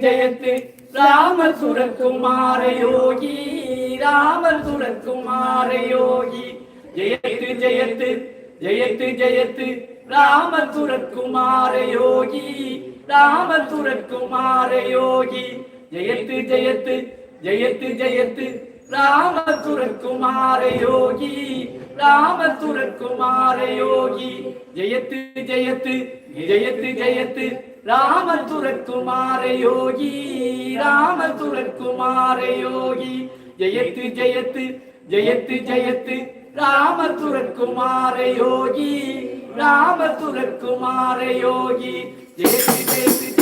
ஜெயத்து Rama சுரகுமார Yogi Rama சுரகுமார Yogi ஜெயத்து ஜெயத்து ஜெயத்து ஜெயத்து Rama சுரகுமார Yogi Rama சுரகுமார Yogi ஜெயத்து ஜெயத்து ஜெயத்து ஜெயத்து Rama சுரகுமார Yogi Rama சுரகுமார Yogi ஜெயத்து ஜெயத்து ஜெயத்து ஜெயத்து Rama சுரகுமார Yogi Rama சுரகுமார Yogi ஜெயத்து ஜெயத்து ஜெயத்து ஜெயத்து Rama சுரகுமார Yogi Rama சுரகுமார Yogi ஜெயத்து ஜெயத்து